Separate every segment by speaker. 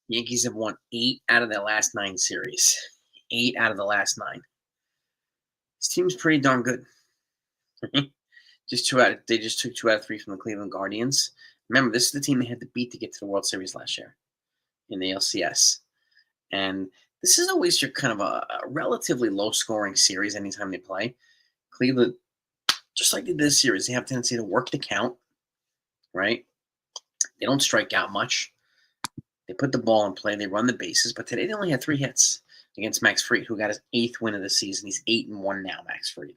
Speaker 1: Yankees have won 8 out of their last 9 series. 8 out of the last 9. This team's pretty darn good. They just took 2 out of 3 from the Cleveland Guardians. Remember, this is the team they had to beat to get to the World Series last year in the LCS. And this is always your kind of a relatively low-scoring series anytime they play. Cleveland, just like they did this series, they have a tendency to work the count, right? They don't strike out much. They put the ball in play. They run the bases. But today they only had 3 hits against Max Fried, who got his 8th win of the season. He's 8-1 now, Max Fried.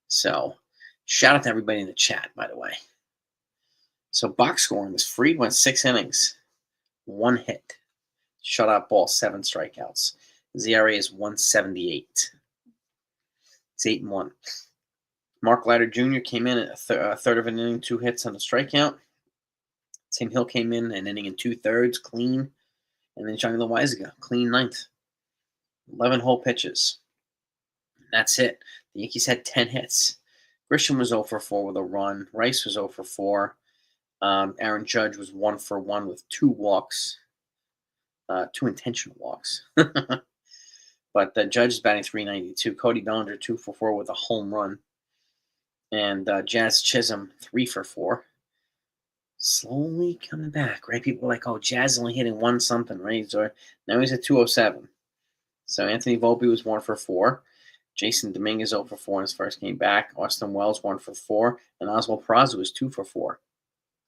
Speaker 1: So shout out to everybody in the chat, by the way. So box scoring was Fried went 6 innings, 1 hit, shutout ball, 7 strikeouts. His ERA is 1.78. It's 8-1. Mark Leiter Jr. came in at a third of an inning, 2 hits on the strikeout. Tim Hill came in an inning and 2/3, clean. And then Johnny Loizaga, clean 9th. 11 whole pitches. That's it. The Yankees had 10 hits. Grisham was 0 for 4 with a run. Rice was 0 for 4. Aaron Judge was 1 for 1 with 2 walks. 2 intentional walks. But Judge is batting .392. Cody Bellinger 2 for 4 with a home run. And Jazz Chisholm 3 for 4. Slowly coming back, right? People are like, oh, Jazz is only hitting 1 something, right? So now he's at 207. So Anthony Volpe was 1 for 4. Jason Dominguez 0 for 4 in his first game back. Austin Wells 1 for 4. And Oswald Peraza was 2 for 4.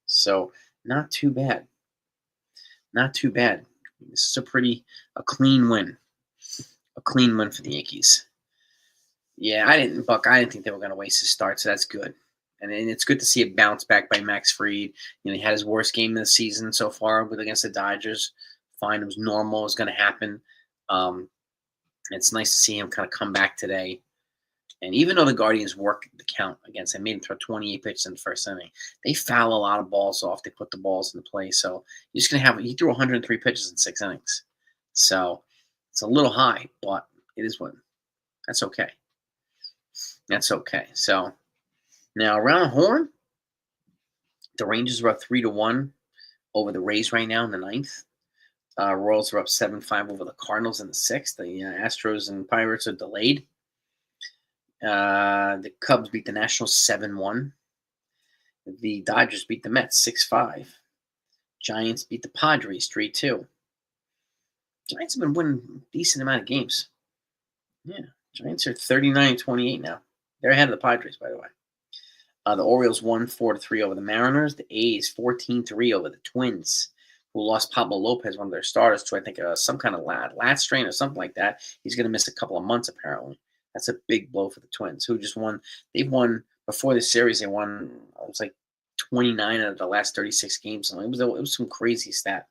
Speaker 1: So not too bad. Not too bad. This is a clean win. A clean win for the Yankees. Yeah, I didn't think they were going to waste his start, so that's good. And it's good to see a bounce back by Max Fried. He had his worst game of the season so far against the Dodgers. Fine, it was normal. It was going to happen. It's nice to see him kind of come back today. And even though the Guardians worked the count against him, made him throw 28 pitches in the first inning, they foul a lot of balls off. They put the balls into play. So you're just going to he threw 103 pitches in 6 innings. So it's a little high, but it is what. That's okay. That's okay. So now around the horn, the Rangers are up 3-1 over the Rays right now in the 9th. Royals are up 7-5 over the Cardinals in the 6th. The Astros and Pirates are delayed. The Cubs beat the Nationals 7-1. The Dodgers beat the Mets 6-5. Giants beat the Padres 3-2. Giants have been winning a decent amount of games. Yeah, Giants are 39-28 now. They're ahead of the Padres, by the way. The Orioles won 4-3 over the Mariners. The A's 14-3 over the Twins, who lost Pablo Lopez, one of their starters, to I think some kind of lat strain or something like that. He's going to miss a couple of months apparently. That's a big blow for the Twins, who just won. They've won before the series. They won. It was like 29 out of the last 36 games. So it was some crazy stat.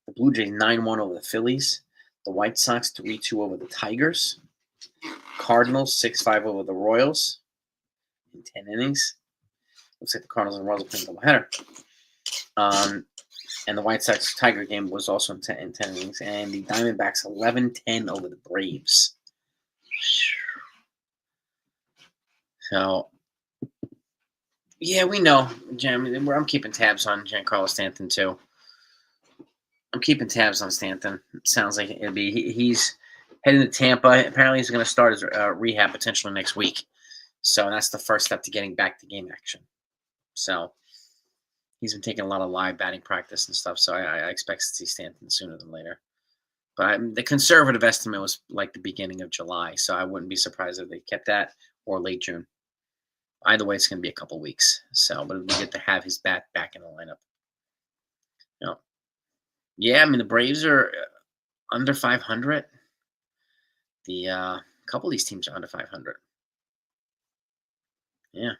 Speaker 1: The Blue Jays 9-1 over the Phillies. The White Sox 3-2 over the Tigers. Cardinals 6-5 over the Royals in 10 innings. Looks like the Cardinals and Royals are playing doubleheader. And the White Sox Tiger game was also in 10 innings. And the Diamondbacks 11-10 over the Braves. So, yeah, we know. I'm keeping tabs on Giancarlo Stanton, too. I'm keeping tabs on Stanton. It sounds like it'll be he's heading to Tampa. Apparently, he's going to start his rehab potentially next week. So that's the first step to getting back to game action. So he's been taking a lot of live batting practice and stuff. So I expect to see Stanton sooner than later. But the conservative estimate was like the beginning of July. So I wouldn't be surprised if they kept that or late June. Either way, it's going to be a couple weeks. So, but it'll be good to have his bat back in the lineup. Yeah, I mean, the Braves are under 500. A couple of these teams are under 500. Yeah.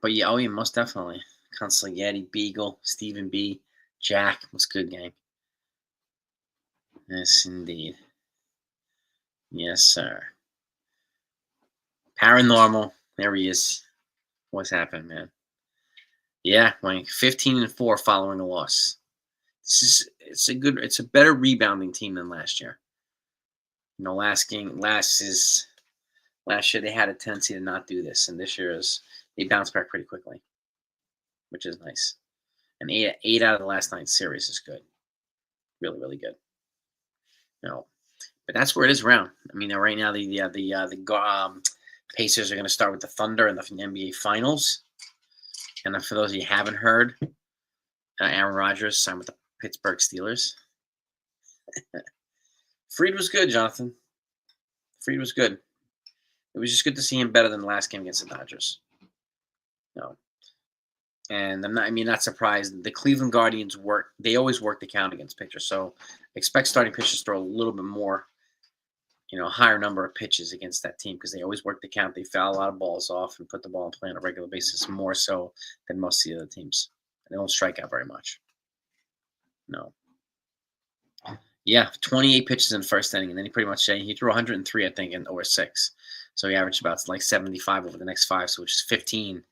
Speaker 1: But yeah, most definitely. Consiglietti, Beagle, Stephen B, Jack. What's good, gang? Yes, indeed. Yes, sir. Paranormal. There he is. What's happened, man? Yeah, like 15-4 following a loss. It's a better rebounding team than last year. Last year they had a tendency to not do this, and this year they bounced back pretty quickly, which is nice. And eight out of the last 9 series is good. Really, really good. No, but that's where it is around. I mean, right now the Pacers are going to start with the Thunder in the NBA Finals. And for those of you who haven't heard, Aaron Rodgers signed with the Pittsburgh Steelers. Freed was good, Jonathan. Freed was good. It was just good to see him better than the last game against the Dodgers. No. And not surprised. The Cleveland Guardians they always work the count against pitchers. So expect starting pitchers to throw a little bit more, a higher number of pitches against that team because they always work the count. They foul a lot of balls off and put the ball in play on a regular basis more so than most of the other teams. They don't strike out very much. No. Yeah, 28 pitches in the first inning, and then he threw 103, I think, over 6. So he averaged about 75 over the next 5, so which is 15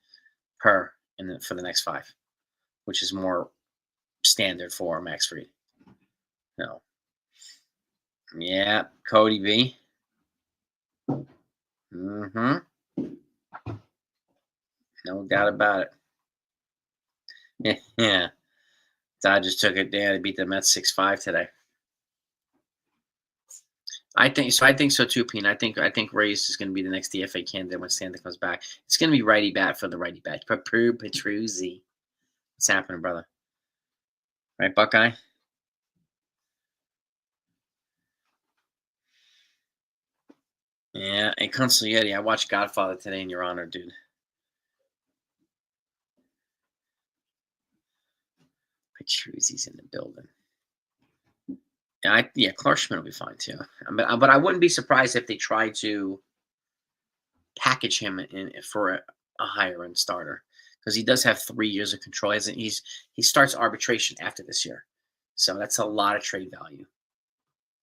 Speaker 1: per for the next 5, which is more standard for Max Fried. No. Yeah, Cody B. No doubt about it. Yeah. Dodgers took it down to beat the Mets 6-5 today. I think so too, Pete. I think Reyes is going to be the next DFA candidate when Stanton comes back. It's going to be righty bat for the righty bat. Petruzzi. What's happening, brother? Right, Buckeye? Yeah, and Consiglietti. I watched Godfather today in your honor, dude. Petruzzi's in the building. Yeah, Clark Schmidt will be fine too. But I wouldn't be surprised if they try to package him for a higher end starter because he does have 3 years of control. He starts arbitration after this year, so that's a lot of trade value.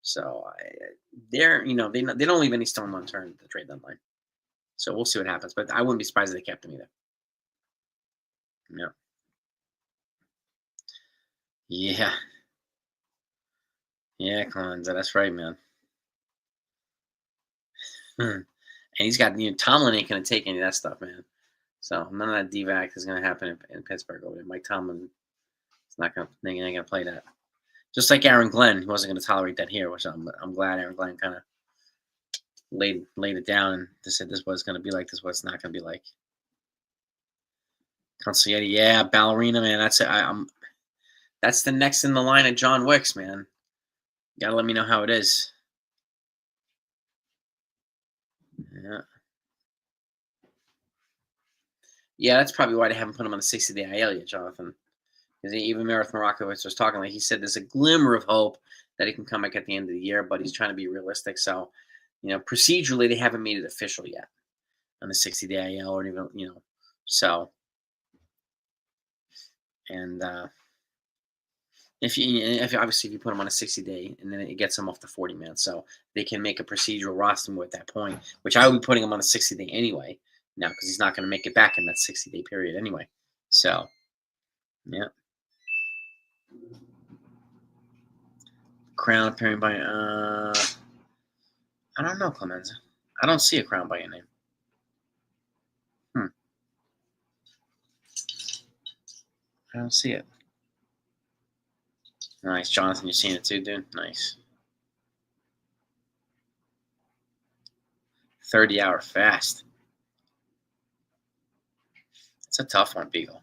Speaker 1: So they don't leave any stone unturned at the trade deadline. So we'll see what happens. But I wouldn't be surprised if they kept him either. Yeah. Yeah. Yeah, Clemenza, that's right, man. And he's got Tomlin ain't gonna take any of that stuff, man. So none of that DVAC is gonna happen in Pittsburgh over there. Mike Tomlin is not gonna play that. Just like Aaron Glenn, he wasn't gonna tolerate that here, which I'm glad Aaron Glenn kind of laid it down and just said this is what it's gonna be like, this is what it's not gonna be like. Consiglietti, yeah, ballerina, man. That's it. That's the next in the line of John Wicks, man. You gotta let me know how it is. Yeah. Yeah, that's probably why they haven't put him on the 60-day IL yet, Jonathan. Because even Meredith Morakovich was talking, like he said, there's a glimmer of hope that he can come back at the end of the year, but he's trying to be realistic. So, procedurally, they haven't made it official yet on the 60-day IL or even, so. And if you put him on a 60-day and then it gets him off the 40-man, so they can make a procedural roster move at that point, which I would be putting him on a 60-day anyway now because he's not going to make it back in that 60-day period anyway. So, yeah. Crown appearing by I don't know, Clemenza. I don't see a crown by your name. I don't see it. Nice, Jonathan. You're seeing it too, dude. Nice. 30-hour fast. It's a tough one, Beagle.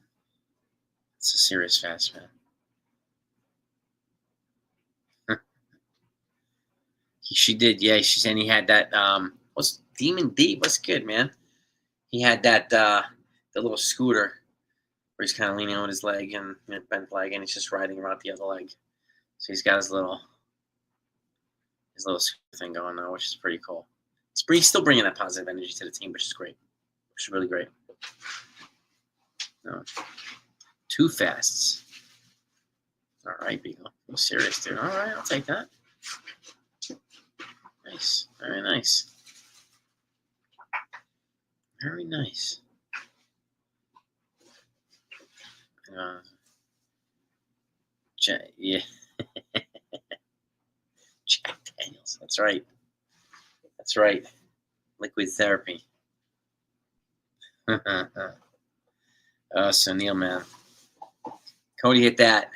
Speaker 1: It's a serious fast, man. She did, yeah. She said he had that. What's Demon D? What's good, man? He had that the little scooter where he's kind of leaning on his leg and bent leg, and he's just riding around the other leg. So he's got his little thing going now, which is pretty cool. He's still bringing that positive energy to the team, which is great. Which is really great. No. 2 fasts. All right, Beagle. I'm serious, dude. All right, I'll take that. Nice. Very nice. Very nice. Yeah. Jack Daniels. That's right. That's right. Liquid therapy. So Neil, man. Cody hit that.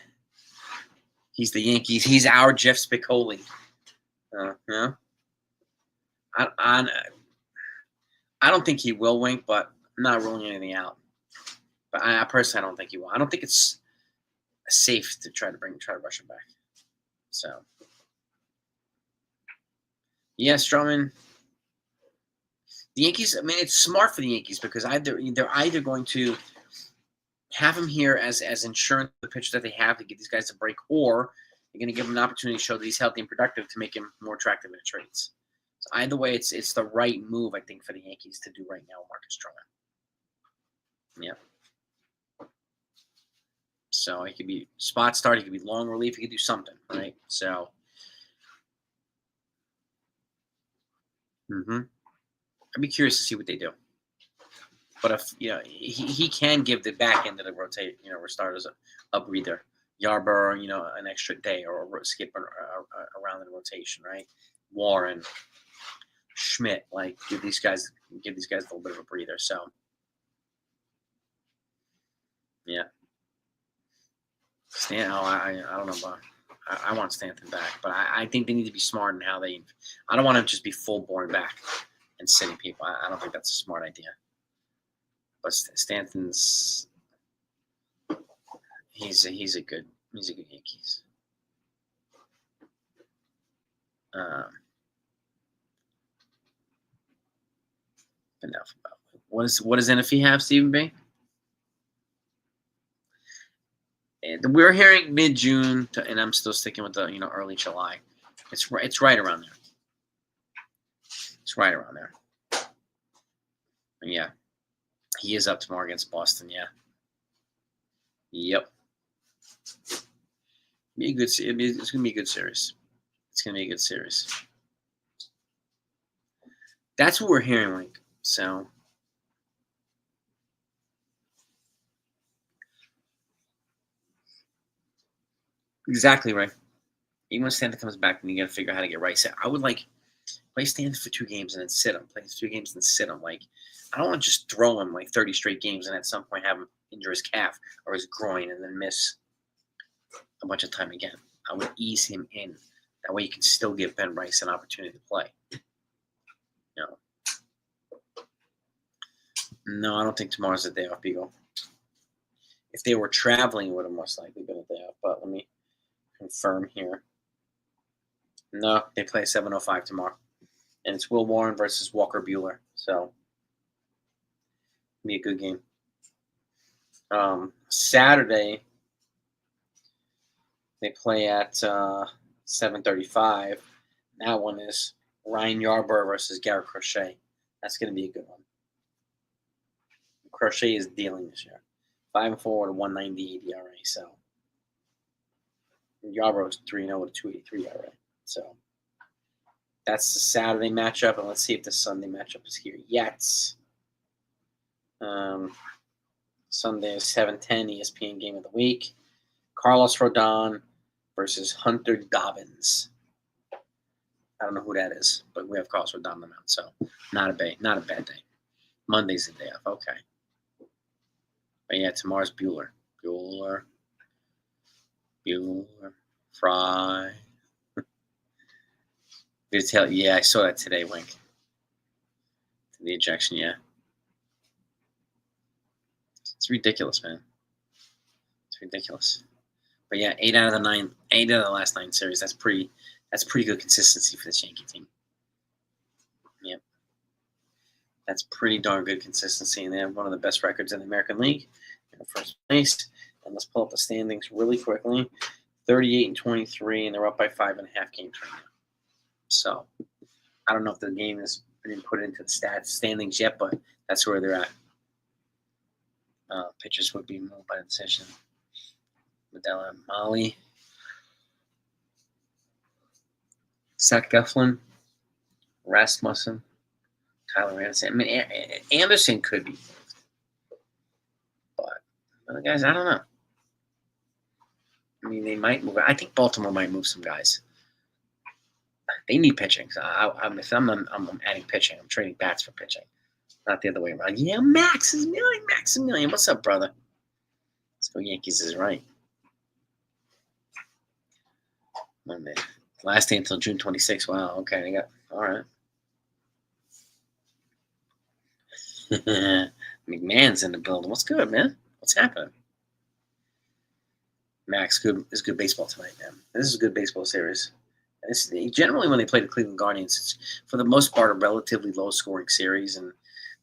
Speaker 1: He's the Yankees. He's our Jeff Spicoli. Yeah. I don't think he will wink, but I'm not ruling anything out. But I personally, I don't think he will. I don't think it's safe to try to rush him back. So, yeah, Stroman. The Yankees. I mean, it's smart for the Yankees because they're either going to have him here as insurance the pitcher that they have to give these guys a break, or you're going to give him an opportunity to show that he's healthy and productive to make him more attractive in the trades. So either way, it's the right move, I think, for the Yankees to do right now with Marcus Stroman. Yeah. So he could be spot start, he could be long relief, he could do something, right? So, I'd be curious to see what they do. But if he can give the back end of the rotate, starters a breather. Yarborough, an extra day or skip around in the rotation, right? Warren, Schmidt, like give these guys a little bit of a breather. So, yeah. I don't know, but I want Stanton back, but I think they need to be smart in how they. I don't want to just be full born back and sitting people. I don't think that's a smart idea. But Stanton's he's a good Yankees. Enough about what does NFE have, Stephen B? And we're hearing mid-June, and I'm still sticking with the early July. It's right around there. It's right around there. And yeah, he is up tomorrow against Boston. Yeah. Yep. It's gonna be a good series. It's gonna be a good series. That's what we're hearing, like. So. Exactly right. Even when Stanton comes back, then you got to figure out how to get right. So I would play Stanton for 2 games and then sit him. Play 2 games and sit him. Like, I don't want to just throw him 30 straight games and at some point have him injure his calf or his groin and then miss a bunch of time again. I would ease him in. That way you can still give Ben Rice an opportunity to play. No, I don't think tomorrow's the day off, Beagle. If they were traveling, it would have most likely been a day off. But let me confirm here. No, they play 7:05 tomorrow. And it's Will Warren versus Walker Buehler. So, be a good game. Saturday, they play at 7:35. That one is Ryan Yarborough versus Garrett Crochet. That's going to be a good one. Crochet is dealing this year. 5-4 with a 1.98 ERA. So, Yarborough's 3-0 with a 2.83 ERA. So, that's the Saturday matchup, and let's see if the Sunday matchup is here yet. Sunday is 7:10 ESPN game of the week. Carlos Rodon versus Hunter Dobbins. I don't know who that is, but we have Carlos Rodon on the mound, so not a bad day. Monday's the day off. Okay. But yeah, tomorrow's Bueller. Fry. Yeah, I saw that today, Wink. The ejection, yeah. It's ridiculous, man. It's ridiculous. But yeah, 8 out of the last 9 series. That's pretty good consistency for this Yankee team. Yep. That's pretty darn good consistency. And they have one of the best records in the American League. In first place. And let's pull up the standings really quickly. 38-23, and they're up by 5.5 games right now. So I don't know if the game has been put into the standings yet, but that's where they're at. Pitchers would be moved by decision. Medella Molly. Zach Eflin. Rasmussen. Tyler Anderson. I mean, Anderson could be moved. But other guys, I don't know. I mean, they might move. I think Baltimore might move some guys. They need pitching. So I'm adding pitching. I'm trading bats for pitching. Not the other way around. Yeah, Maximilian. What's up, brother? Let's go Yankees is right. Monday. Last day until June 26th. Wow. Okay. They got all right. McMahon's in the building. What's good, man? What's happening? Max, good. It's good baseball tonight, man. This is a good baseball series. It's, generally, when they play the Cleveland Guardians, it's for the most part a relatively low-scoring series, and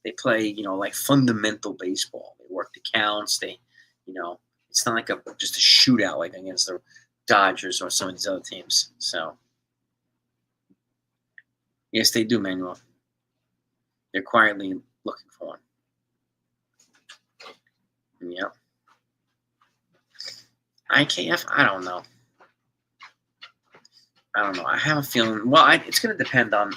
Speaker 1: they play, like fundamental baseball. They work the counts. It's not like just a shootout like against the Dodgers or some of these other teams. So, yes, they do, Manuel. They're quietly looking for one. Yep. IKF, I don't know. I have a feeling. Well, it's going to depend on.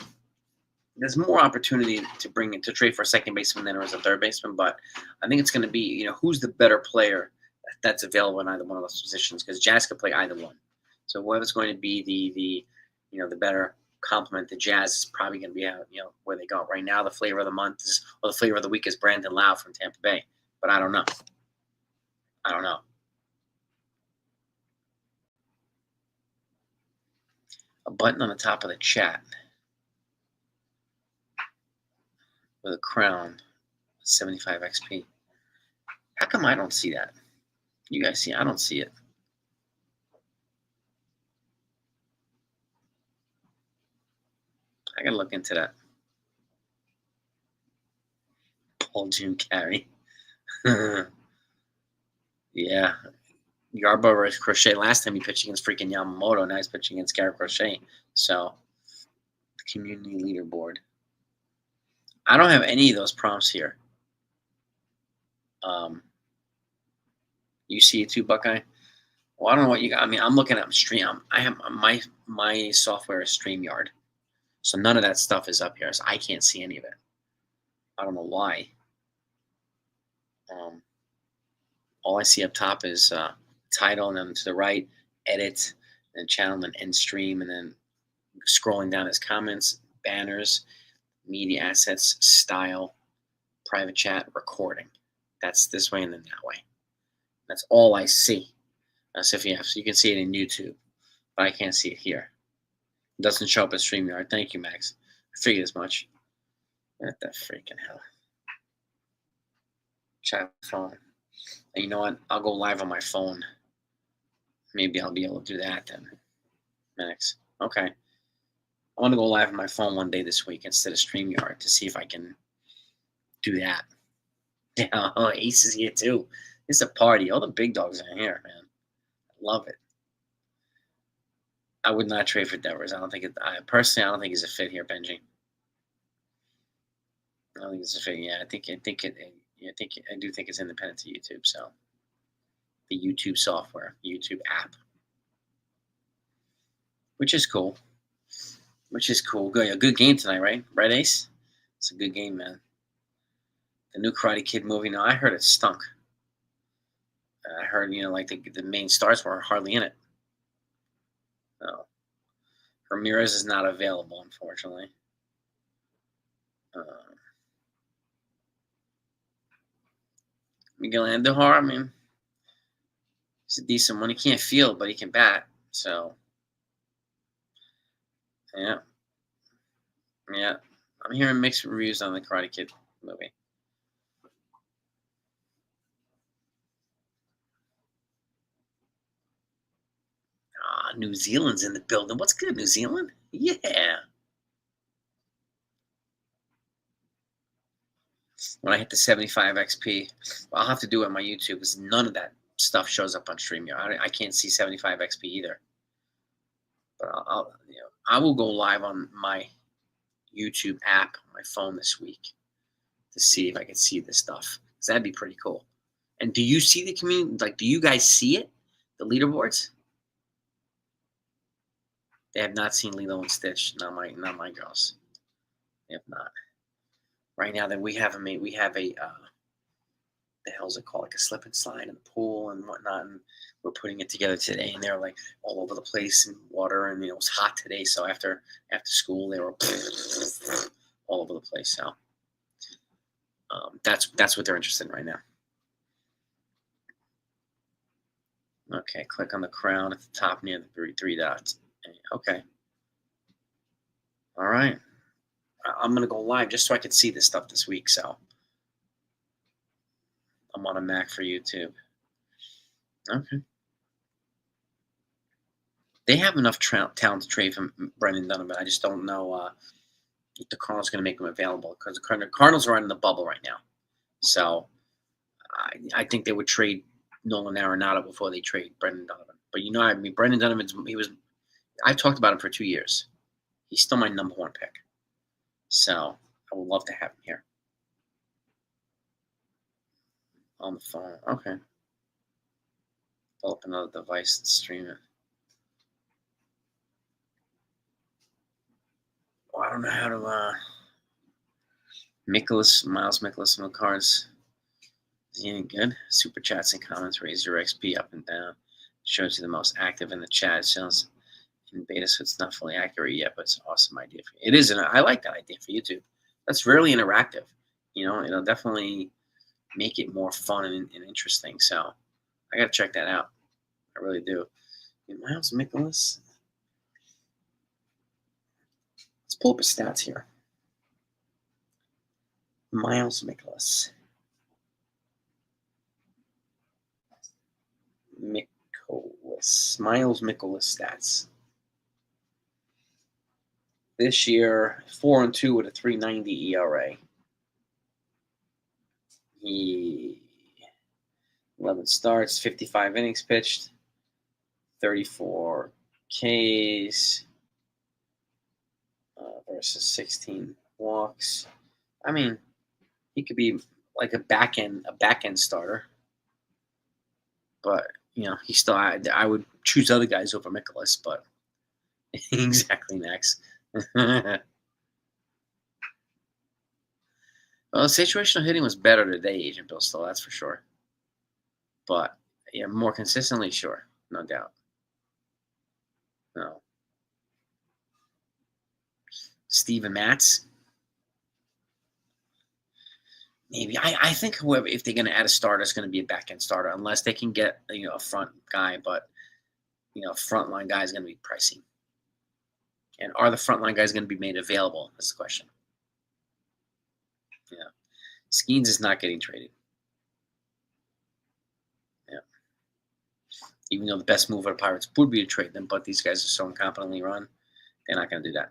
Speaker 1: There's more opportunity to trade for a second baseman than there is a third baseman, but I think it's going to be who's the better player that's available in either one of those positions, because Jazz could play either one. So whoever's going to be the better complement to Jazz is probably going to be out where they go. Right now, the flavor of the month or the flavor of the week is Brandon Lau from Tampa Bay, but I don't know. A button on the top of the chat with a crown, 75 XP. How come I don't see that? You guys see? I don't see it. I gotta look into that. Paul June carry. Yeah. Yarborough is Crochet. Last time he pitched against freaking Yamamoto. Now he's pitching against Garrett Crochet. So, the community leaderboard. I don't have any of those prompts here. You see it too, Buckeye? Well, I don't know what you got. I mean, I'm looking at Stream. I have my software is StreamYard, so none of that stuff is up here. So I can't see any of it. I don't know why. All I see up top is title, and then to the right, edit, and channel, and end stream, and then scrolling down is comments, banners, media assets, style, private chat, recording. That's this way and then that way. That's all I see. So you can see it in YouTube, but I can't see it here. It doesn't show up as StreamYard. Thank you, Max. I figured as much. What the freaking hell? Chat phone. And you know what? I'll go live on my phone. Maybe I'll be able to do that then. Max. Okay. I want to go live on my phone one day this week instead of StreamYard to see if I can do that. Yeah, Ace is here too. It's a party. All the big dogs are here, man. I love it. I would not trade for Devers. I don't think I don't think he's a fit here, Benji. I don't think it's a fit. Yeah, I do think it's independent to YouTube. So the YouTube software, YouTube app, which is cool. Good, a good game tonight, right? Right, Ace? It's a good game, man. The new Karate Kid movie. Now I heard it stunk. I heard like the main stars were hardly in it. No. Ramirez is not available, unfortunately. Miguel Andujar, I mean, he's a decent one. He can't field, but he can bat. So, yeah. I'm hearing mixed reviews on the Karate Kid movie. New Zealand's in the building. What's good, New Zealand? Yeah. When I hit the 75 XP, I'll have to do it on my YouTube because none of that stuff shows up on StreamYard. I can't see 75 XP either. But I will go live on my YouTube app on my phone this week to see if I can see this stuff. Because that'd be pretty cool. And do you see the community? Like, do you guys see it? The leaderboards? They have not seen Lilo and Stitch. Not my girls. They have not. Right now, that we have a the hell's it called? Like a slip and slide in the pool and whatnot. And we're putting it together today, and they're like all over the place in water. And it was hot today, so after school, they were all over the place. So that's what they're interested in right now. Okay, click on the crown at the top near the three dots. Okay. All right. I'm gonna go live just so I could see this stuff this week. So I'm on a Mac for YouTube. Okay. They have enough talent to trade from Brendan Donovan. I just don't know if the Cardinals going to make him available because the Cardinals are in the bubble right now. So I think they would trade Nolan Arenado before they trade Brendan Donovan. But I mean, Brendan Donovan's I've talked about him for 2 years. He's still my number one pick. So I would love to have him here on the phone. Okay. Pull up another device and stream it. Well, I don't know how to Miles Mikolas on the cards. Is he any good? Super chats and comments raise your XP up and down. Shows you the most active in the chat. It sounds in beta, so it's not fully accurate yet, but it's an awesome idea for you. It is, and I like that idea for YouTube. That's really interactive. It'll definitely make it more fun and interesting. So I got to check that out. I really do. Miles Mikolas. Let's pull up his stats here. Miles Mikolas. Miles Mikolas stats. This year, 4-2 with a 3.90 ERA. He 11 starts, 55 innings pitched, 34 Ks versus 16 walks. I mean, he could be like a back end starter, but he still. I would choose other guys over Mikolas, but exactly, Max. Well, situational hitting was better today, Agent Bill. Still, that's for sure. But more consistently, sure, no doubt. No. Steven Matz. Maybe I think whoever, if they're going to add a starter, it's going to be a back end starter, unless they can get a front guy. But frontline guy is going to be pricey. And are the frontline guys going to be made available? That's the question. Yeah, Skeens is not getting traded. Yeah, even though the best move for the Pirates would be to trade them, but these guys are so incompetently run, they're not going to do that.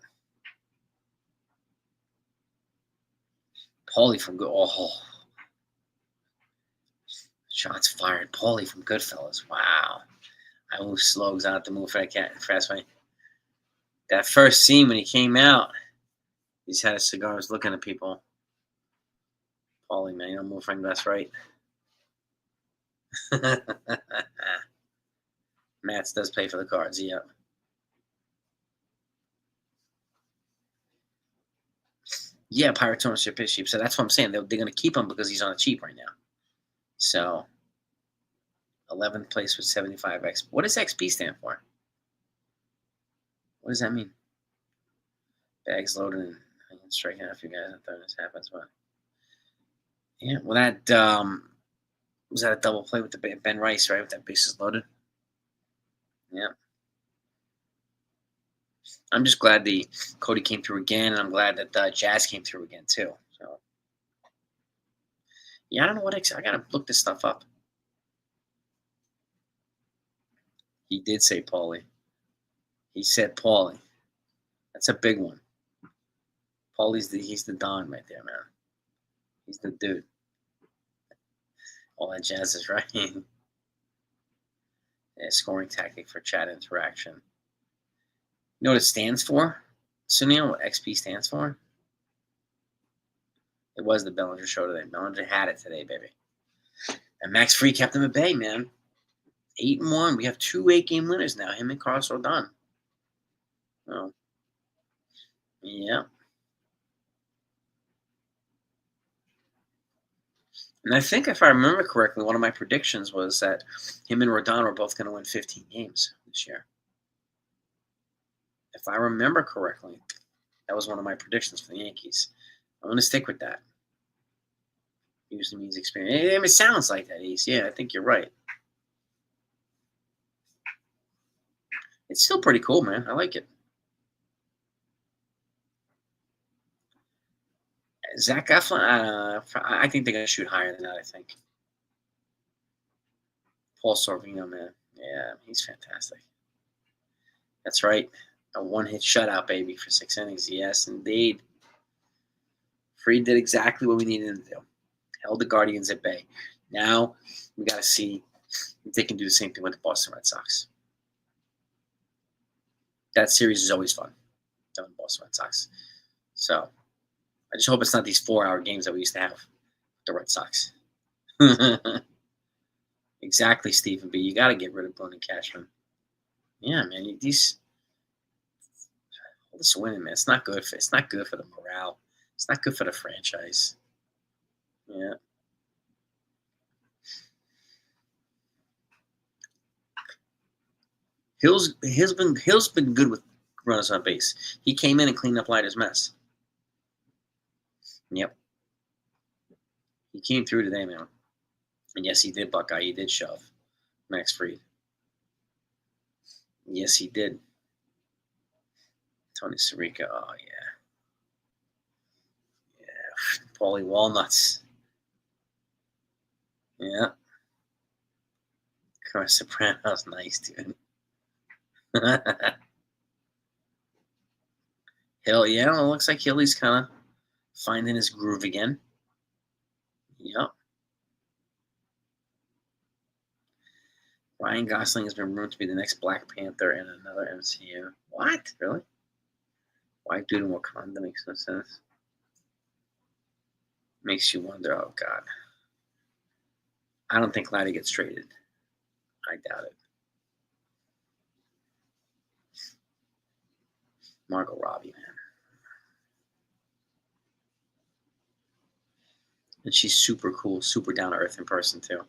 Speaker 1: Paulie from shots fired. Paulie from Goodfellas. Wow. I move slows out to move fast way. That first scene when he came out, he's had his cigars looking at people. Paulie, man, move friend, that's right. Mats does pay for the cards, yeah. Yeah, Pirates ownership is cheap. So that's what I'm saying. They're going to keep him because he's on a cheap right now. So 11th place with 75 XP. What does XP stand for? What does that mean? Bags loaded and striking out a few guys. I thought this happens, but yeah. Well, that was that a double play with the Ben Rice, right? With that bases loaded. Yeah. I'm just glad the Cody came through again, and I'm glad that Jazz came through again too. So yeah, I don't know what I gotta look this stuff up. He did say Paulie. He said Paulie. That's a big one. He's the Don right there, man. He's the dude. All that jazz is right. Yeah, scoring tactic for chat interaction. You know what it stands for? Sunil, what XP stands for? It was the Bellinger show today. Bellinger had it today, baby. And Max Free kept him at bay, man. 8-1. We have 2 8-game winners now. Him and Carlos Rodon. Oh, yeah. And I think if I remember correctly, one of my predictions was that him and Rodon were both going to win 15 games this year. If I remember correctly, that was one of my predictions for the Yankees. I'm going to stick with that. Usually means experience. It sounds like that, Ace. Yeah, I think you're right. It's still pretty cool, man. I like it. Zach Eflin, I think they're gonna shoot higher than that. I think Paul Sorvino, man. Yeah, he's fantastic. That's right. A one-hit shutout, baby, for 6 innings. Yes, indeed. Freed did exactly what we needed him to do. Held the Guardians at bay. Now we got to see if they can do the same thing with the Boston Red Sox. That series is always fun. Done with Boston Red Sox. So I just hope it's not these 4-hour games that we used to have with the Red Sox. Exactly, Stephen B. You got to get rid of Boone and Cashman. Yeah, man. All this winning, man. It's not good. It's not good for the morale. It's not good for the franchise. Yeah. Hill's been good with runners on base. He came in and cleaned up Leiter's mess. Yep. He came through today, man. And yes, he did, Buckeye. He did shove Max Fried. Yes, he did. Tony Sirica. Oh, yeah. Yeah. Paulie Walnuts. Yeah. Chris Soprano's nice, dude. Hill, yeah, it looks like Hilly's kind of finding his groove again. Yep. Ryan Gosling has been rumored to be the next Black Panther in another MCU. What? Really? White dude in Wakanda makes no sense. Makes you wonder, oh, God. I don't think Laddie gets traded. I doubt it. Margot Robbie, man. And she's super cool, super down to earth in person, too.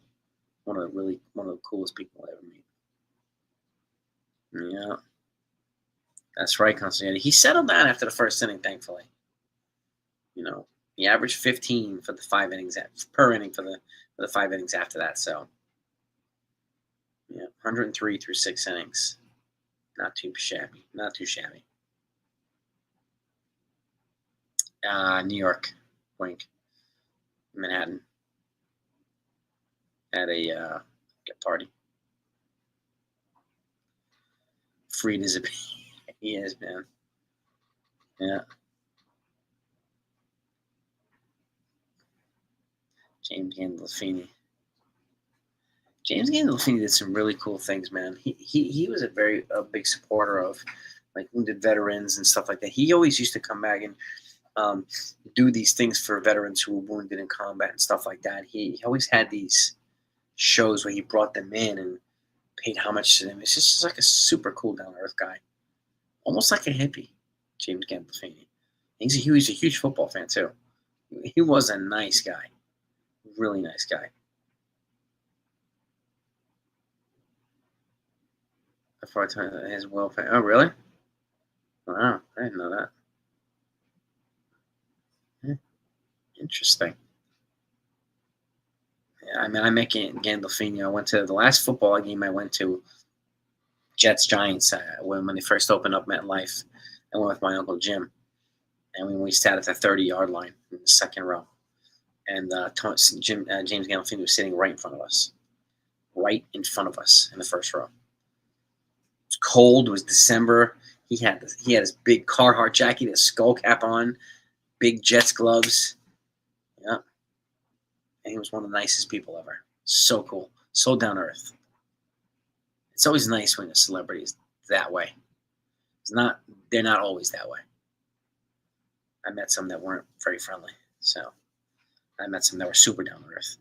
Speaker 1: One of the coolest people I ever meet. Yeah. That's right, Constantine. He settled down after the first inning, thankfully. You know, he averaged 15 for the 5 innings per inning for the 5 innings after that. So, yeah, 103 through 6 innings. Not too shabby. Not too shabby. New York, Wink, Manhattan, at a party. Freed is a he is, man. Yeah. James Gandolfini. James Gandolfini did some really cool things, man. He was a big supporter of like wounded veterans and stuff like that. He always used to come back and do these things for veterans who were wounded in combat and stuff like that. He always had these shows where he brought them in and paid homage to them. It's just like a super cool down to earth guy, almost like a hippie. James Gandolfini. He was a huge football fan too. He was a nice guy, really nice guy. Before I tell you his welfare. Oh, really? Wow, I didn't know that. Interesting. Yeah, I mean, I met Gandolfini. I went to the last football game I went to, Jets Giants, when they first opened up MetLife. I went with my uncle Jim, and we sat at the 30-yard line in the second row. And James Gandolfini was sitting right in front of us, in the first row. It was cold. It was December. He had his big Carhartt jacket, his skull cap on, big Jets gloves. Yeah. And he was one of the nicest people ever. So cool. So down to earth. It's always nice when a celebrity is that way. They're not always that way. I met some that weren't very friendly. So I met some that were super down to earth.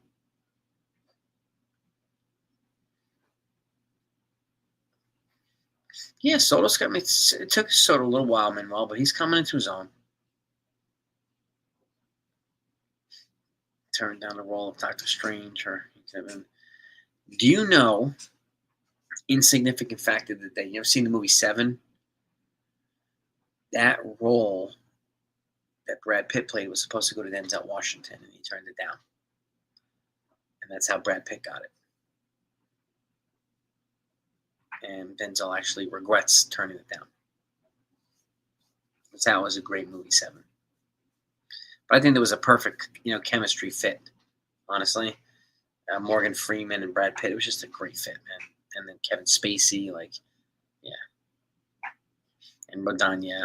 Speaker 1: Yeah, Soto's got me. It took Soto a little while, Manuel, but he's coming into his own. Turned down the role of Doctor Strange or Kevin. Do you know insignificant fact of the day? You ever seen the movie Seven? That role that Brad Pitt played was supposed to go to Denzel Washington, and he turned it down. And that's how Brad Pitt got it. and Denzel actually regrets turning it down. That was a great movie, Seven. But I think there was a perfect, chemistry fit. Honestly, Morgan Freeman and Brad Pitt. It was just a great fit, man. And then Kevin Spacey, yeah, and Rodan, yeah.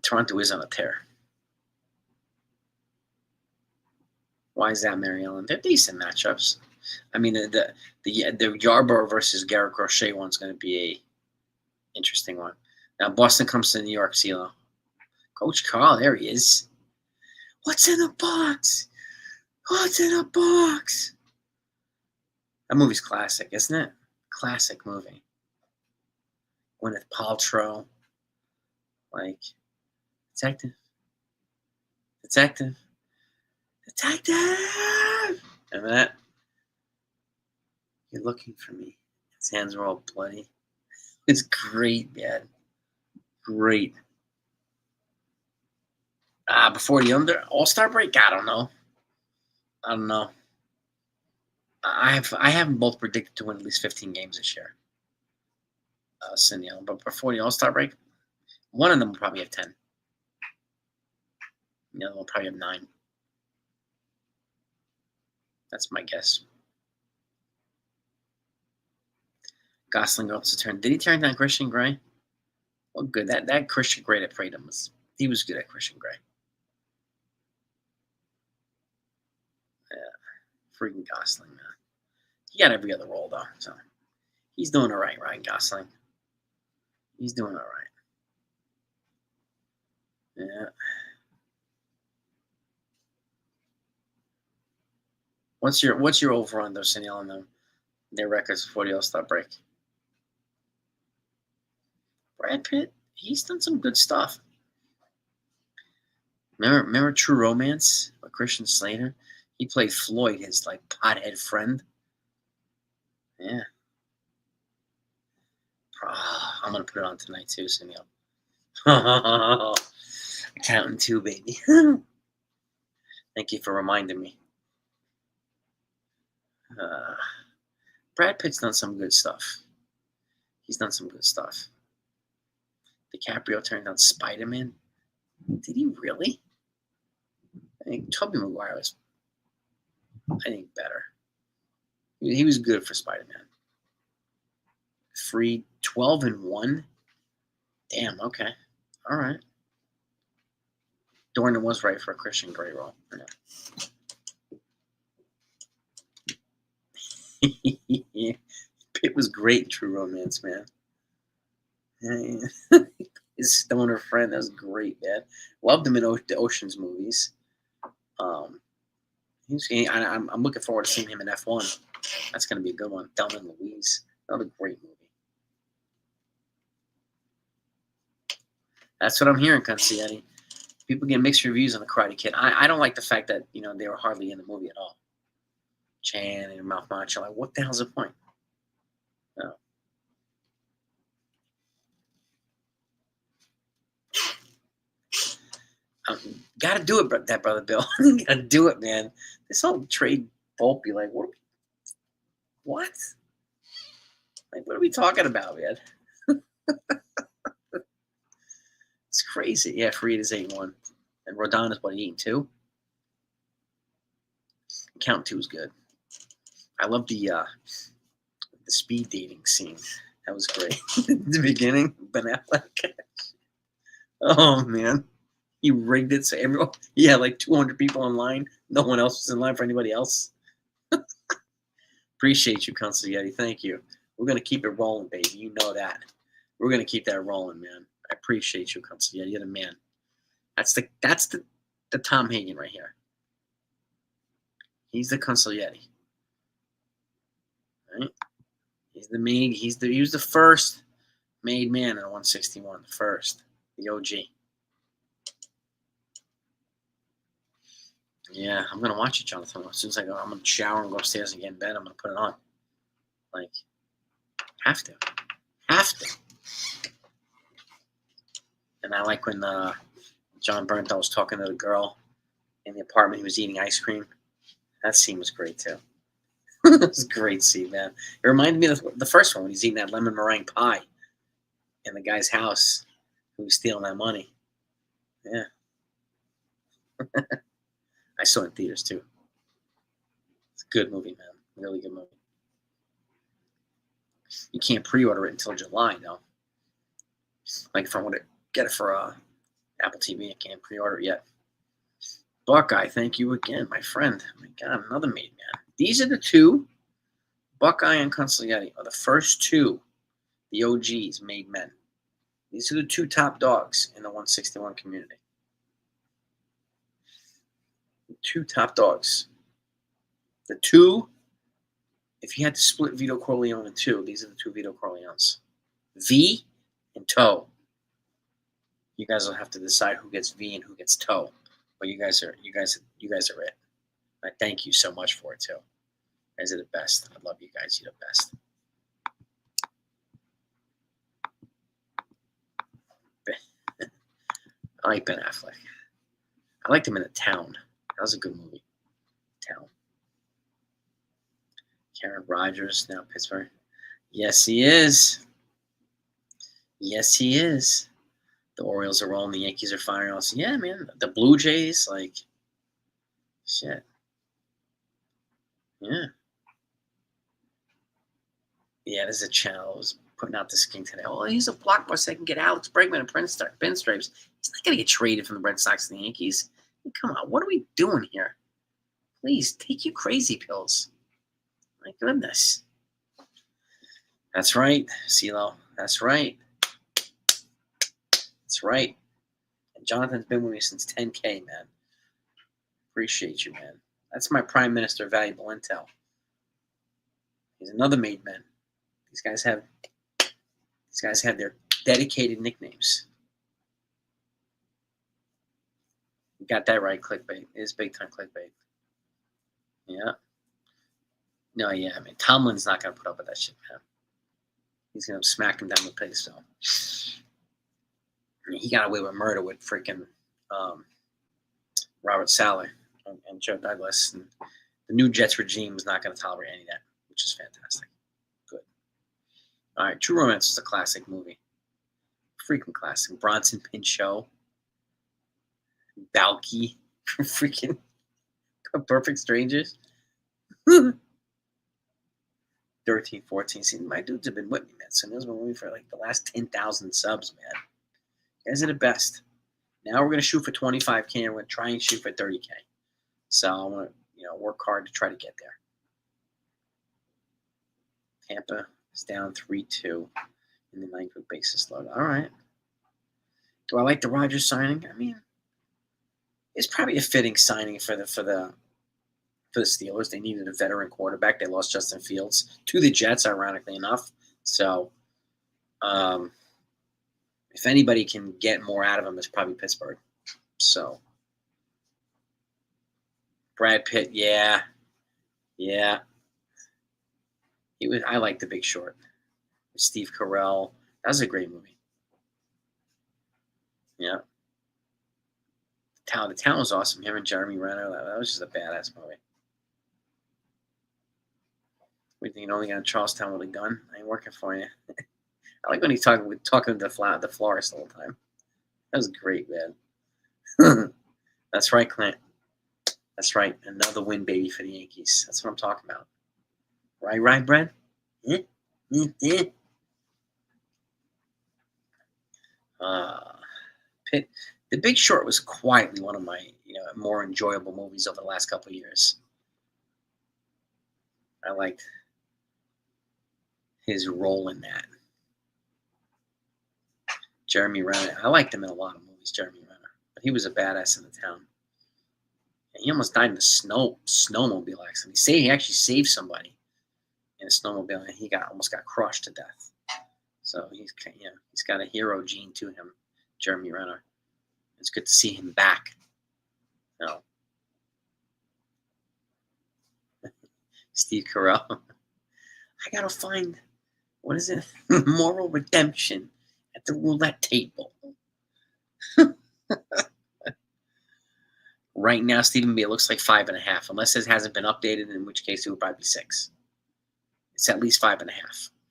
Speaker 1: Toronto is on a tear. Why is that, Mary Ellen? They're decent matchups. I mean, the Yarborough versus Garrett Crochet one's going to be a interesting one. Now Boston comes to New York, CeeLo. Coach Carl, there he is. What's in the box? What's in the box? That movie's classic, isn't it? Classic movie. Gwyneth Paltrow, detective, detective, detective. Remember that? You're looking for me. His hands are all bloody. It's great, man. Great. Before the All-Star break, I don't know. I have them both predicted to win at least 15 games this year. But before the All-Star break, one of them will probably have 10. The other one will probably have 9. That's my guess. Gosling goes to turn. Did he turn down Christian Grey? Well, good. That Christian Grey that played him he was good at Christian Grey. Yeah, freaking Gosling, man. He got every other role though, so he's doing all right, Ryan Gosling. He's doing all right. Yeah. What's your over on those Cindy on them? Their records before the All-Star break. Brad Pitt, he's done some good stuff. Remember True Romance with Christian Slater? He played Floyd, his pothead friend. Yeah. I'm gonna put it on tonight too, Samuel. Accountant 2, baby. Thank you for reminding me. Brad Pitt's done some good stuff. He's done some good stuff. DiCaprio turned on Spider-Man. Did he really? I think Tobey Maguire was, better. He was good for Spider-Man. Free 12-1. Damn. Okay. All right. Dornan was right for a Christian Grey role. Yeah. Pitt was great in True Romance, man. His stoner friend, that was great, man. Loved him in the Ocean's movies. I'm looking forward to seeing him in F1. That's going to be a good one. Thelma and Louise. Another great movie. That's what I'm hearing, Concietti. People get mixed reviews on the Karate Kid. I don't like the fact that they were hardly in the movie at all. Chan and Ralph Macchio, what the hell's the point? No. Gotta do it, that brother Bill. Gotta do it, man. This whole trade bulk be what? What are we talking about, man? It's crazy. Yeah, Fareed is 8-1. And Rodon is eating 2? Count 2 is good. I love the speed dating scene. That was great. The beginning, Ben Affleck. Oh man. He rigged it so everyone he had 200 people in line. No one else was in line for anybody else. Appreciate you, Consiglietti. Thank you. We're gonna keep it rolling, baby. You know that. We're gonna keep that rolling, man. I appreciate you, Consiglietti. You're the man. That's the Tom Hagen right here. He's the Consiglietti. Right? He's the main. He was the first made man in 161. The first, the OG. Yeah, I'm gonna watch it, Jonathan. As soon as I'm gonna shower and go upstairs and get in bed. I'm gonna put it on. Have to. And I like when John Bernthal was talking to the girl in the apartment. He was eating ice cream. That scene was great too. It's a great scene, man. It reminded me of the first one when he's eating that lemon meringue pie in the guy's house who was stealing that money. Yeah, I saw it in theaters too. It's a good movie, man. Really good movie. You can't pre-order it until July, though. Like if I want to get it for Apple TV, I can't pre-order it yet. Buckeye, thank you again, my friend. Oh my God, another made man. These are the two, Buckeye and Consiglietti, are the first two, the OGs made men. These are the two top dogs in the 161 community. The two top dogs. The two, if you had to split Vito Corleone in two, these are the two Vito Corleones. V and Toe. You guys will have to decide who gets V and who gets Toe. But you guys are it. I thank you so much for it too. You guys are the best. I love you guys. You're the best. I like Ben Affleck. I liked him in The Town. That was a good movie. Town. Karen Rogers, now Pittsburgh. Yes, he is. Yes, he is. The Orioles are rolling. The Yankees are firing. Also, yeah, man. The Blue Jays, like, shit. Yeah. Yeah, there's a channel that was putting out this king today. Oh, he's a blockbuster. I can get Alex Bregman and pinstripes. He's not going to get traded from the Red Sox and the Yankees. Come on, what are we doing here? Please, take your crazy pills. My goodness. That's right, CeeLo. That's right. That's right. And Jonathan's been with me since 10K, man. Appreciate you, man. That's my Prime Minister valuable intel. He's another made man. These guys have their dedicated nicknames. You got that right, clickbait. It is big time clickbait. Yeah. No, yeah, I mean, Tomlin's not going to put up with that shit, man. He's going to smack him down the pig, so. I mean, he got away with murder with freaking Robert Saleh and Joe Douglas. And the new Jets regime is not going to tolerate any of that, which is fantastic. Good. All right, True Romance is a classic movie. Freaking classic. Bronson Pinchot. Balky. Freaking Perfect Strangers. 13, 14. See, my dudes have been with me, man. So those have been with me for like the last 10,000 subs, man. You guys are the best. Now we're going to shoot for 25K and we're going to try and shoot for 30K. So I want to, work hard to try to get there. Tampa is down 3-2 in the 9th basis load. All right. Do I like the Rogers signing? I mean, it's probably a fitting signing for the Steelers. They needed a veteran quarterback. They lost Justin Fields to the Jets, ironically enough. So, if anybody can get more out of him, it's probably Pittsburgh. So, Brad Pitt, yeah. I like The Big Short. With Steve Carell. That was a great movie. Yeah. The Town was awesome. Him and Jeremy Renner. That was just a badass movie. We think you only got Charlestown with a gun? I ain't working for you. I like when he's talking to the florist all the time. That was great, man. That's right, Clint. That's right. Another win, baby, for the Yankees. That's what I'm talking about. Right, Brad? Pitt. The Big Short was quietly one of my more enjoyable movies over the last couple of years. I liked his role in that. Jeremy Renner. I liked him in a lot of movies, Jeremy Renner. But he was a badass in The Town. And he almost died in a snowmobile accident. He actually saved somebody in a snowmobile, and he almost got crushed to death. So he's got a hero gene to him, Jeremy Renner. It's good to see him back. Steve Carell. I gotta find, what is it? Moral redemption at the roulette table. Right now, Stephen B. It looks like 5.5, unless it hasn't been updated, in which case it would probably be 6. It's at least 5.5, and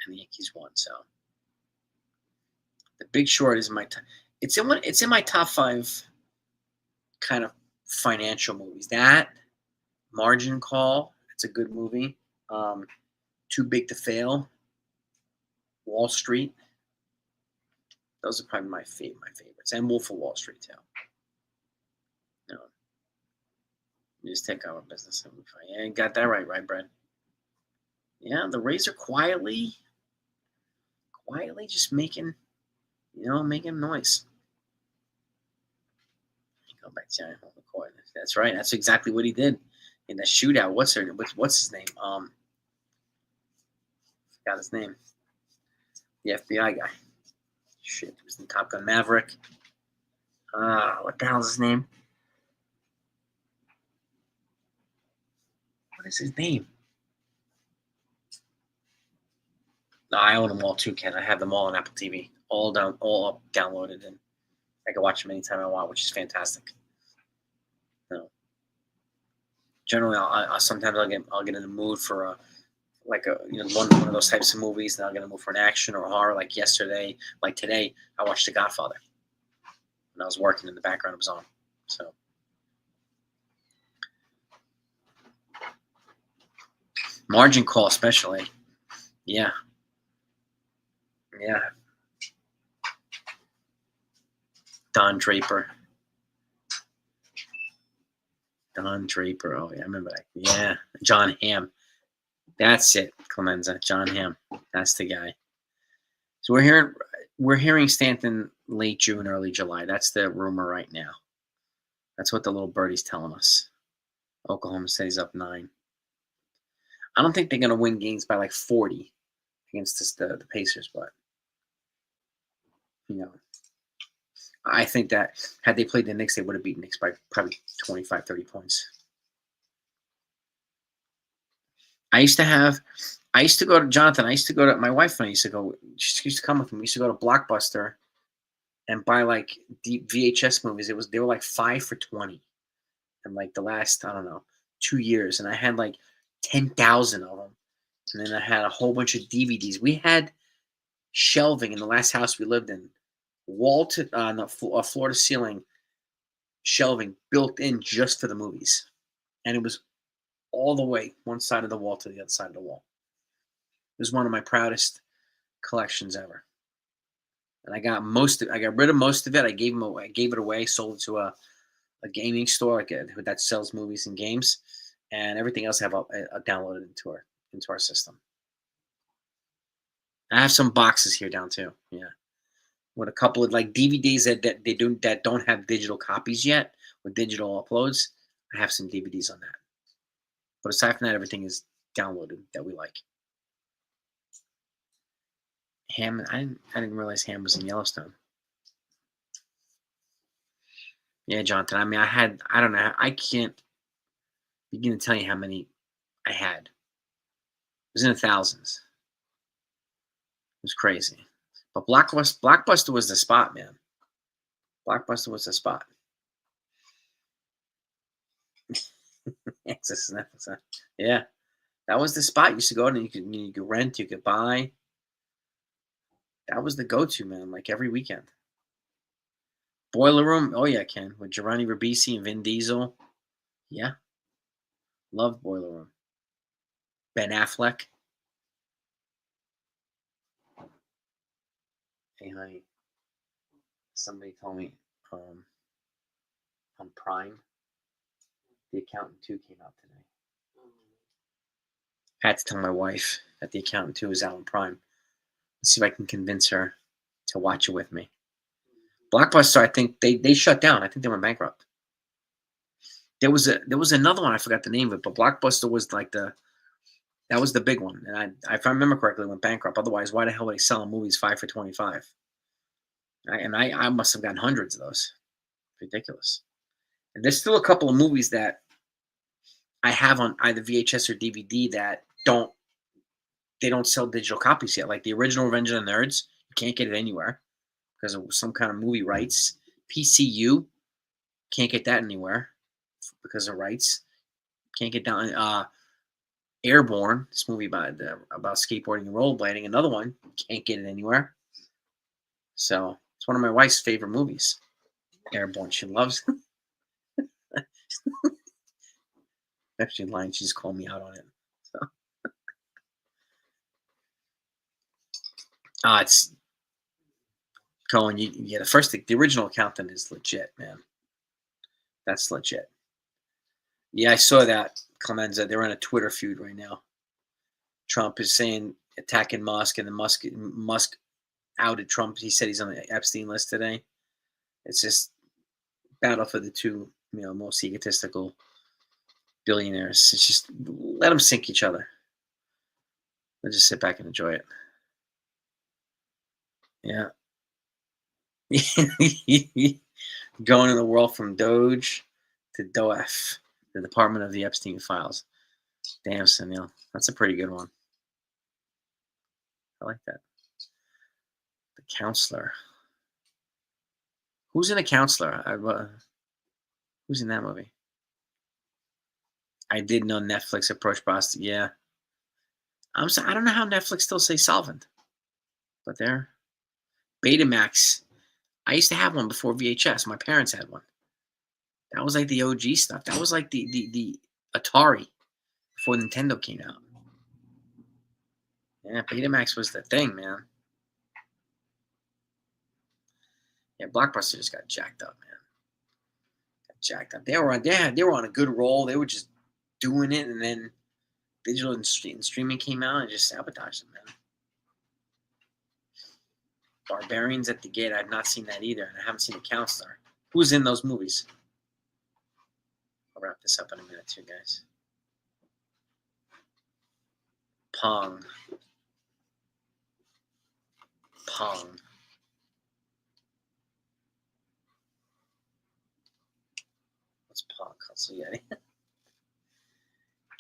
Speaker 1: the Yankees won. So The Big Short is it's in my top five kind of financial movies. That Margin Call, it's a good movie. Too Big to Fail, Wall Street. Those are probably my favorites, and Wolf of Wall Street too. No, you just take over business. Yeah, you got that right, Brad. Yeah, the Rays are quietly just making noise. Go back to the court. That's right. That's exactly what he did in the shootout. What's his name? Forgot his name. The FBI guy. Shit, he was in Top Gun Maverick. What the hell's his name? What is his name? No, I own them all too, Ken. I have them all on Apple TV, all downloaded, and I can watch them anytime I want, which is fantastic. Generally, sometimes I'll get in the mood for one of those types of movies, and I'll get in the mood for an action or horror. Like yesterday, like today, I watched The Godfather, and I was working in the background. It was on, so. Margin Call, especially. Yeah. Don Draper. Oh, yeah, I remember that. Yeah. John Hamm. That's it, Clemenza. John Hamm. That's the guy. So we're hearing Stanton late June, early July. That's the rumor right now. That's what the little birdie's telling us. Oklahoma City's up 9. I don't think they're going to win games by like 40 against the Pacers, but I think that had they played the Knicks, they would have beaten Knicks by probably 25, 30 points. I used to go to my wife and I used to go, she used to come with me. We used to go to Blockbuster and buy like deep VHS movies. They were like 5 for $20 in like the last, I don't know, 2 years. And I had like 10,000 of them. And then I had a whole bunch of DVDs. We had shelving in the last house we lived in, floor to ceiling shelving built in just for the movies. And it was all the way one side of the wall to the other side of the wall. It was one of my proudest collections ever. And I got rid of most of it. I gave it away, sold it to a gaming store that sells movies and games, and everything else I have downloaded into our system. I have some boxes here down too. Yeah, with a couple of like DVDs that don't have digital copies yet with digital uploads. I have some DVDs on that. But aside from that, everything is downloaded that we like. Ham, I didn't realize Ham was in Yellowstone. Yeah, Jonathan. I mean, I don't know. I can't begin to tell you how many I had. It was in the thousands. It was crazy. But Blockbuster was the spot, man. Blockbuster was the spot. Yeah, that was the spot. You used to go and you could rent, you could buy. That was the go-to, man. Like every weekend. Boiler Room, oh yeah, Ken, with Giovanni Ribisi and Vin Diesel. Yeah, love Boiler Room. Ben Affleck. Hey, honey. Somebody told me on Prime, The Accountant 2 came out today. I had to tell my wife that The Accountant 2 is out on Prime. Let's see if I can convince her to watch it with me. Blockbuster, I think they shut down. I think they went bankrupt. There was another one, I forgot the name of it, but Blockbuster was like that was the big one. And if I remember correctly, it went bankrupt. Otherwise, why the hell are they selling movies 5 for $25? I must have gotten hundreds of those. Ridiculous. And there's still a couple of movies that I have on either VHS or DVD that don't sell digital copies yet. Like the original Revenge of the Nerds, you can't get it anywhere because of some kind of movie rights. PCU, can't get that anywhere because of rights. Can't get down. Airborne, this movie about skateboarding and rollerblading. Another one, can't get it anywhere. So it's one of my wife's favorite movies. Airborne, she loves. Actually, lying, she just called me out on it. So, it's Cohen. Yeah, the original Accountant is legit, man. That's legit. Yeah, I saw that. Clemenza, they're on a Twitter feud right now. Trump is saying attacking Musk, and then Musk outed Trump. He said he's on the Epstein list today. It's just battle for the two, most egotistical billionaires. It's just let them sink each other. Let's just sit back and enjoy it. Yeah. Going in the world from Doge to DOF, the Department of the Epstein Files. Damn, Samuel. That's a pretty good one. I like that. The Counselor. Who's in The Counselor? Who's in that movie? I did know Netflix approached Boston. Yeah. I don't know how Netflix still say solvent. But there. Betamax. I used to have one before VHS. My parents had one. That was like the OG stuff. That was like the Atari before Nintendo came out. Yeah, Betamax was the thing, man. Yeah, Blockbuster just got jacked up, man. Got jacked up. They were on a good roll. They were just doing it, and then digital and streaming came out and just sabotaged them, man. Barbarians at the Gate. I've not seen that either, and I haven't seen The Counselor. Who's in those movies? I'll wrap this up in a minute, too, guys. Pong. What's Pong? So yeah.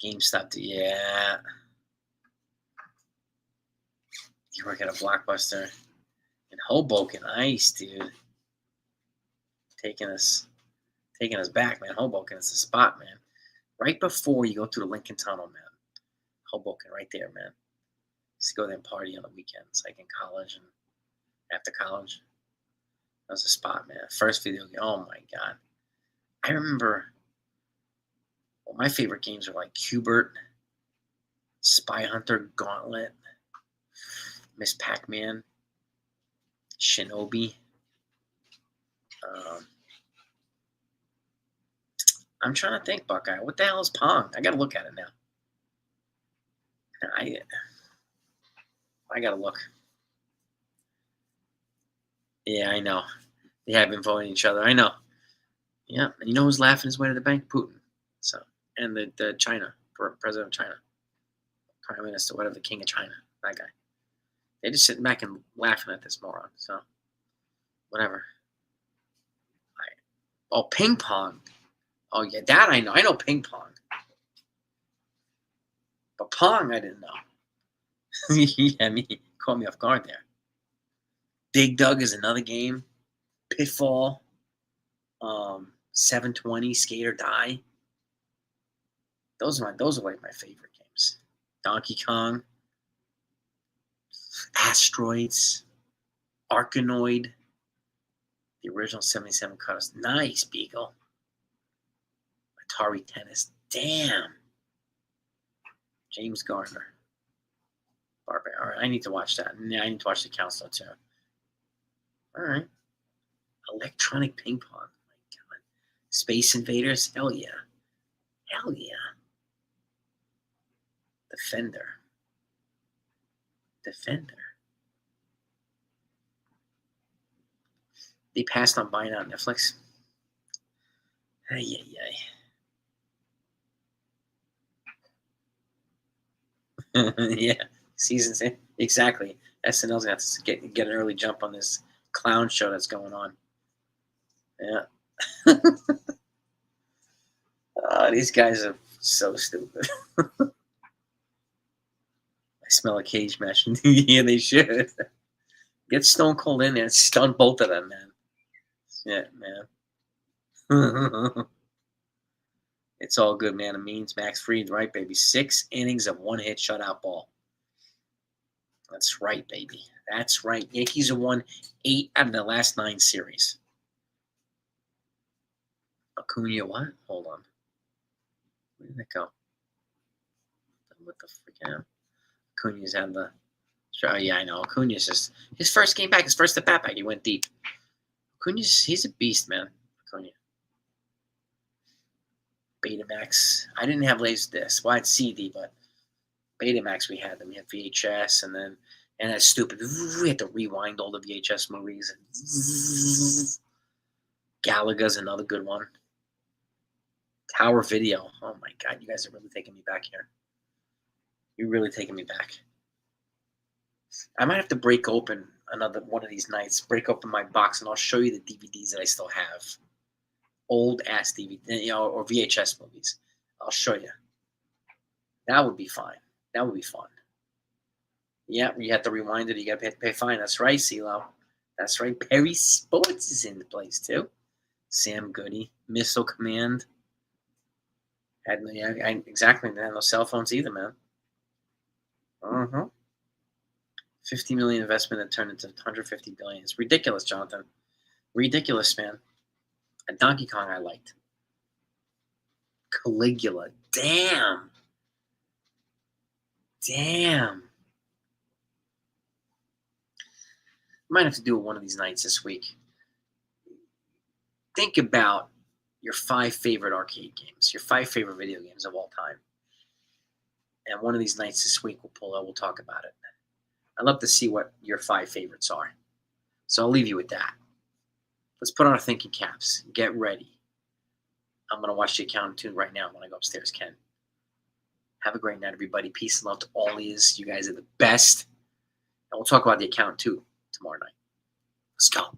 Speaker 1: GameStop. Yeah. You work at a Blockbuster in Hoboken. Nice, dude. Taking us back, man. Hoboken is the spot, man. Right before you go through the Lincoln Tunnel, man. Hoboken, right there, man. Just go there and party on the weekends, like in college and after college. That was a spot, man. First video game. Oh my god. I remember. Well, my favorite games are like Cubert, Spy Hunter, Gauntlet, Miss Pac-Man, Shinobi. I'm trying to think, Buckeye. What the hell is Pong? I gotta look at it now. I gotta look. Yeah, I know. They have been voting each other. I know. Yeah, and you know who's laughing his way to the bank? Putin. So, and the China president of China, prime minister, whatever, the king of China, that guy. They're just sitting back and laughing at this moron. So, whatever. Oh, ping pong. Oh yeah, that I know. I know ping pong. But Pong, I didn't know. Yeah, caught me off guard there. Dig Dug is another game. Pitfall. 720, Skate or Die. Those are like my favorite games. Donkey Kong. Asteroids. Arkanoid. The original 77 cutters. Nice, Beagle. Atari Tennis. Damn. James Garner. Barbara. All right, I need to watch that. Yeah, I need to watch The Counselor too. All right. Electronic ping pong. My God. Space Invaders. Hell yeah. Hell yeah. Defender. They passed on buying out Netflix. Ay. Yeah, seasons exactly. SNL's gonna have to get an early jump on this clown show that's going on. Yeah. These guys are so stupid. I smell a cage match. Yeah, they should. Get Stone Cold in there and stun both of them, man. Yeah, man. It's all good, man. It means Max Fried, right, baby? 6 innings of one-hit shutout ball. That's right, baby. That's right. Yankees have won 8 out of the last 9 series. Acuna, what? Hold on. Where did that go? What the freak out? Acuna's had the. Oh, yeah, I know. Acuna's just. His first game back, his first at bat back, he went deep. He's a beast, man. Acuna. Betamax. I didn't have Laserdisc. Well, I had CD, but Betamax we had them. We had VHS, and that stupid. We had to rewind all the VHS movies. Gallagher's another good one. Tower Video. Oh my God, you guys are really taking me back here. You're really taking me back. I might have to break open another one of these nights. Break open my box, and I'll show you the DVDs that I still have. Old ass DVD, or VHS movies. I'll show you. That would be fine. That would be fun. Yeah, you have to rewind it. You got to pay fine. That's right, CeeLo. That's right. Perry Sports is in the place too. Sam Goody, Missile Command. Exactly. They had no cell phones either, man. 50 million investment that turned into 150 billion. It's ridiculous, Jonathan. Ridiculous, man. A Donkey Kong I liked. Caligula. Damn. Might have to do it one of these nights this week. Think about your 5 favorite arcade games, your 5 favorite video games of all time. And one of these nights this week we'll talk about it. I'd love to see what your 5 favorites are. So I'll leave you with that. Let's put on our thinking caps. Get ready. I'm going to watch the Accountant 2 right now when I go upstairs, Ken. Have a great night, everybody. Peace and love to all of you. You guys are the best. And we'll talk about the Accountant 2 tomorrow night. Let's go.